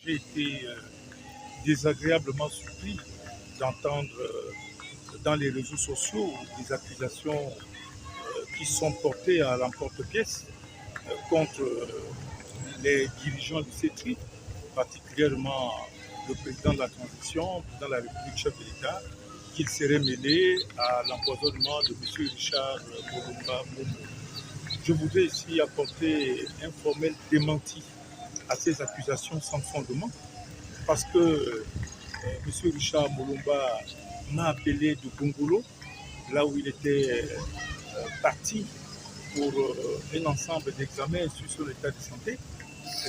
j'ai été désagréablement surpris d'entendre dans les réseaux sociaux des accusations qui sont portées à l'emporte-pièce contre les dirigeants du CETRI, particulièrement le président de la transition, le président de la République, chef de l'État, qu'il serait mêlé à l'empoisonnement de M. Richard Molumba Momo. Je voudrais ici apporter un formel démenti à ces accusations sans fondement, parce que M. Richard Molumba m'a appelé de Gongolo, là où il était parti pour un ensemble d'examens sur son état de santé.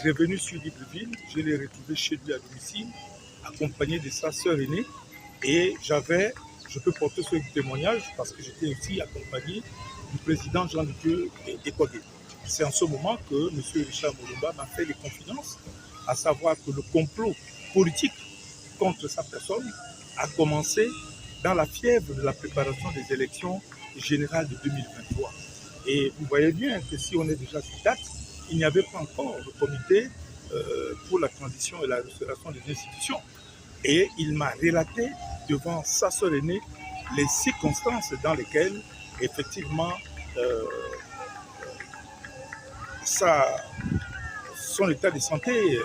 Revenu sur Libreville, je l'ai retrouvé chez lui à domicile, accompagné de sa sœur aînée, et je peux porter ce témoignage parce que j'étais aussi accompagné du président Jean-Dieu Ekwagé. C'est en ce moment que M. Richard Molumba m'a fait des confidences, à savoir que le complot politique contre sa personne a commencé dans la fièvre de la préparation des élections générales de 2023. Et vous voyez bien que si on est déjà à cette date, il n'y avait pas encore le comité pour la transition et la restauration des institutions. Et il m'a relaté devant sa sœur aînée les circonstances dans lesquelles, effectivement, son état de santé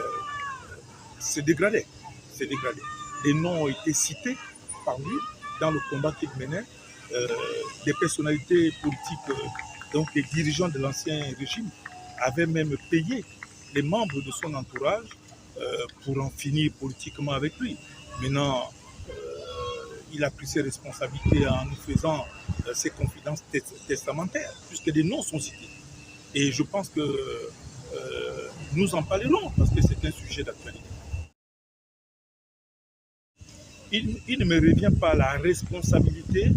s'est dégradé. Les noms ont été cités par lui dans le combat qu'il menait, des personnalités politiques, donc des dirigeants de l'ancien régime, avaient même payé les membres de son entourage pour en finir politiquement avec lui. Maintenant, il a pris ses responsabilités en nous faisant ses confidences testamentaires, puisque des noms sont cités. Et je pense que nous en parlerons, parce que c'est un sujet d'actualité. Il ne me revient pas la responsabilité,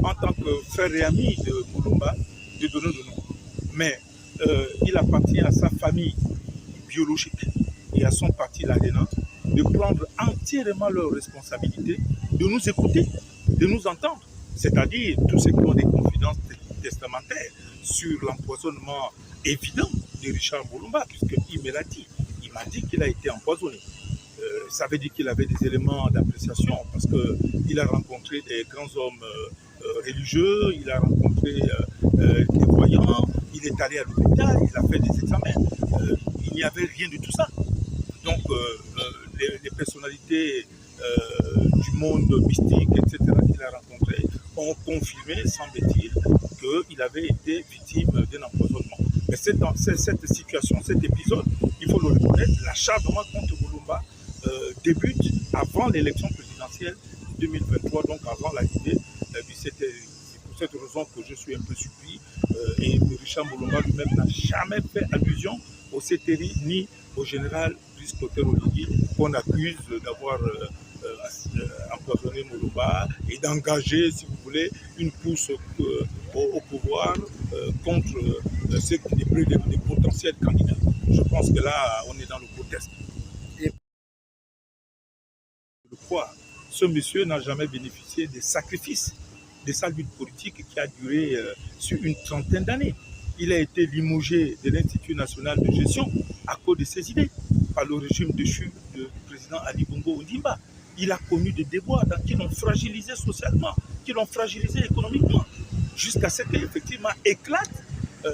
en tant que frère et ami de Molumba, de donner le nom. Mais il appartient à sa famille biologique et à son parti, l'ADENA, de prendre entièrement leurs responsabilités, de nous écouter, de nous entendre. C'est-à-dire tous ceux qui ont des confidences testamentaires sur l'empoisonnement évident de Richard Molumba, puisqu'il me l'a dit. Il m'a dit qu'il a été empoisonné. Ça veut dire qu'il avait des éléments d'appréciation, parce qu'il a rencontré des grands hommes religieux, il a rencontré des voyants, il est allé à l'hôpital, il a fait des examens. Il n'y avait rien de tout ça. Donc, les personnalités du monde mystique, etc., qu'il a rencontrées, ont confirmé, semble-t-il, qu'il avait été victime d'un empoisonnement. Mais c'est dans cette situation, cet épisode, il faut le reconnaître, l'acharnement contre Molumba débute avant l'élection présidentielle de 2023, donc avant l'arrivée du CETRI. C'est pour cette raison que je suis un peu surpris. Et Richard Molumba lui-même n'a jamais fait allusion au CETRI ni au général Brice Clotaire Oligui, qu'on accuse d'avoir empoisonné Molumba et d'engager, si vous voulez, une course au pouvoir contre des potentiels candidats. Je pense que là, on est dans le grotesque. Ce monsieur n'a jamais bénéficié des sacrifices de sa lutte politique qui a duré sur une trentaine d'années. Il a été limogé de l'Institut national de gestion à cause de ses idées par le régime déchu du président Ali Bongo Ondimba. Il a connu des déboires qui l'ont fragilisé socialement, qui l'ont fragilisé économiquement, jusqu'à ce qu'effectivement éclate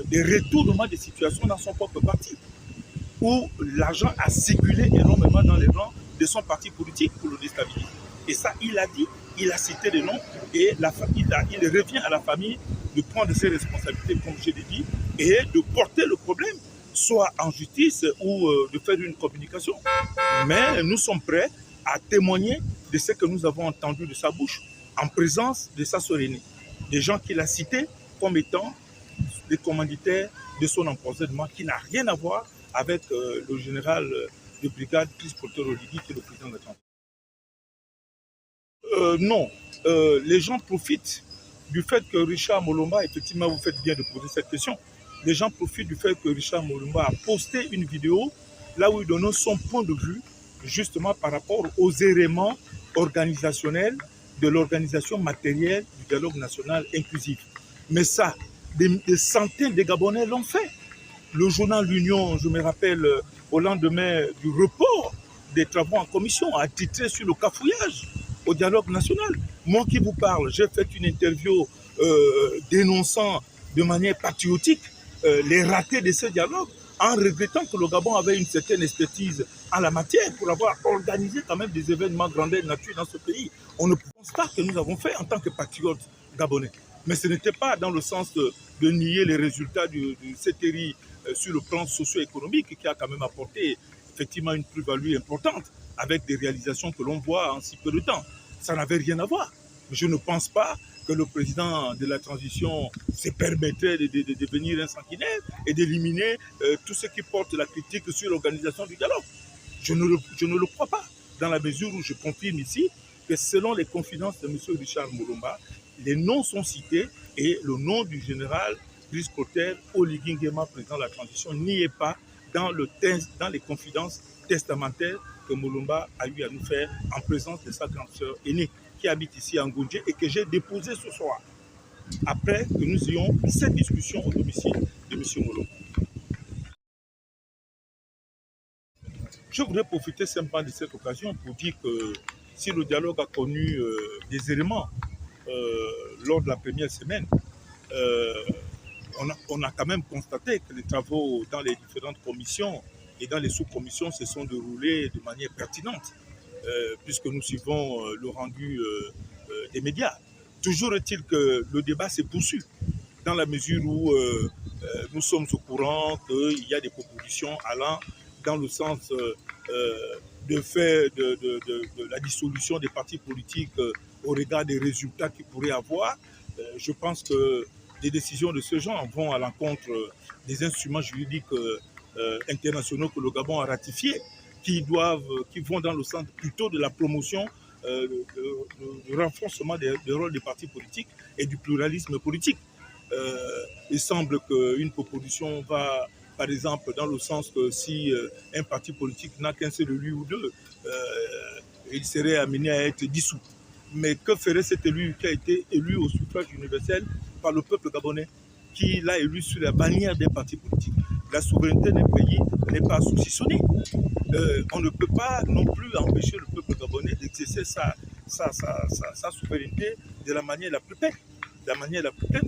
des retournements de situation dans son propre parti, où l'argent a circulé énormément dans les rangs de son parti politique pour le déstabiliser. Et ça, il a dit, il a cité des noms, et il revient à la famille de prendre ses responsabilités, comme je l'ai dit, et de porter le problème, soit en justice ou de faire une communication. Mais nous sommes prêts à témoigner de ce que nous avons entendu de sa bouche, en présence de sa sœur aînée, des gens qu'il a cités comme étant des commanditaires de son empoisonnement, qui n'a rien à voir avec le général de brigade Brice Clotaire Oligui, qui est le président de la transition. Non, les gens profitent du fait que Richard Molumba, effectivement, vous faites bien de poser cette question, les gens profitent du fait que Richard Molumba a posté une vidéo là où il donne son point de vue justement par rapport aux éléments organisationnels de l'organisation matérielle du dialogue national inclusif. Mais ça, des centaines de Gabonais l'ont fait. Le journal L'Union, je me rappelle, au lendemain du report des travaux en commission, attitrés sur le cafouillage au dialogue national. Moi qui vous parle, j'ai fait une interview dénonçant de manière patriotique les ratés de ce dialogue, en regrettant que le Gabon avait une certaine expertise en la matière pour avoir organisé quand même des événements grandeur nature dans ce pays. On ne pense pas que nous avons fait en tant que patriotes gabonais. Mais ce n'était pas dans le sens de nier les résultats de CETERI sur le plan socio-économique qui a quand même apporté effectivement une plus-value importante avec des réalisations que l'on voit en si peu de temps. Ça n'avait rien à voir. Je ne pense pas que le président de la transition se permettrait de devenir un sanguinaire et d'éliminer tout ce qui porte la critique sur l'organisation du dialogue. Je ne le crois pas, dans la mesure où je confirme ici que selon les confidences de M. Richard Mulumba, les noms sont cités et le nom du général Brice Clotaire Oligui Nguema, président de la transition, n'y est pas dans les confidences testamentaires que Mulumba a eu à nous faire en présence de sa grande sœur aînée qui habite ici à Ngoundje et que j'ai déposé ce soir, après que nous ayons cette discussion au domicile de M. Mulumba. Je voudrais profiter simplement de cette occasion pour dire que si le dialogue a connu des éléments lors de la première semaine, on a quand même constaté que les travaux dans les différentes commissions et dans les sous-commissions se sont déroulés de manière pertinente, puisque nous suivons le rendu des médias. Toujours est-il que le débat s'est poursuivi, dans la mesure où nous sommes au courant qu'il y a des propositions allant dans le sens de faire de la dissolution des partis politiques au regard des résultats qu'ils pourraient avoir. Je pense que des décisions de ce genre vont à l'encontre des instruments juridiques internationaux que le Gabon a ratifiés, qui vont dans le sens plutôt de la promotion du renforcement des rôles des partis politiques et du pluralisme politique. Il semble qu'une proposition va, par exemple, dans le sens que si un parti politique n'a qu'un seul élu ou deux, il serait amené à être dissous. Mais que ferait cet élu qui a été élu au suffrage universel par le peuple gabonais, qui l'a élu sur la bannière des partis politiques? La souveraineté d'un pays n'est pas saucissonnée. On ne peut pas non plus empêcher le peuple gabonais d'exercer sa souveraineté de la manière la plus pleine,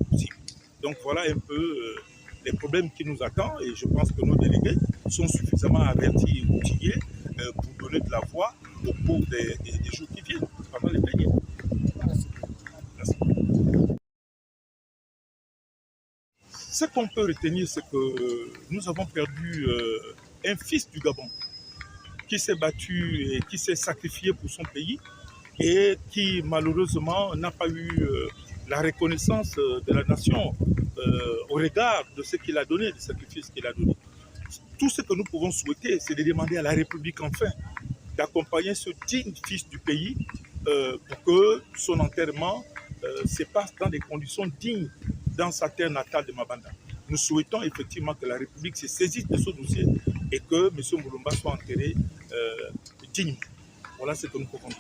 possible. Donc voilà un peu les problèmes qui nous attendent et je pense que nos délégués sont suffisamment avertis et outillés pour donner de la voix au cours des jours qui viennent, pendant les plénières. Merci. Ce qu'on peut retenir, c'est que nous avons perdu un fils du Gabon qui s'est battu et qui s'est sacrifié pour son pays et qui malheureusement n'a pas eu la reconnaissance de la nation au regard de ce qu'il a donné, du sacrifice qu'il a donné. Tout ce que nous pouvons souhaiter, c'est de demander à la République enfin d'accompagner ce digne fils du pays pour que son enterrement se passe dans des conditions dignes dans sa terre natale de Mabanda. Nous souhaitons effectivement que la République se saisisse de ce dossier et que M. Mulumba soit enterré dignement. Voilà ce que nous pouvons dire.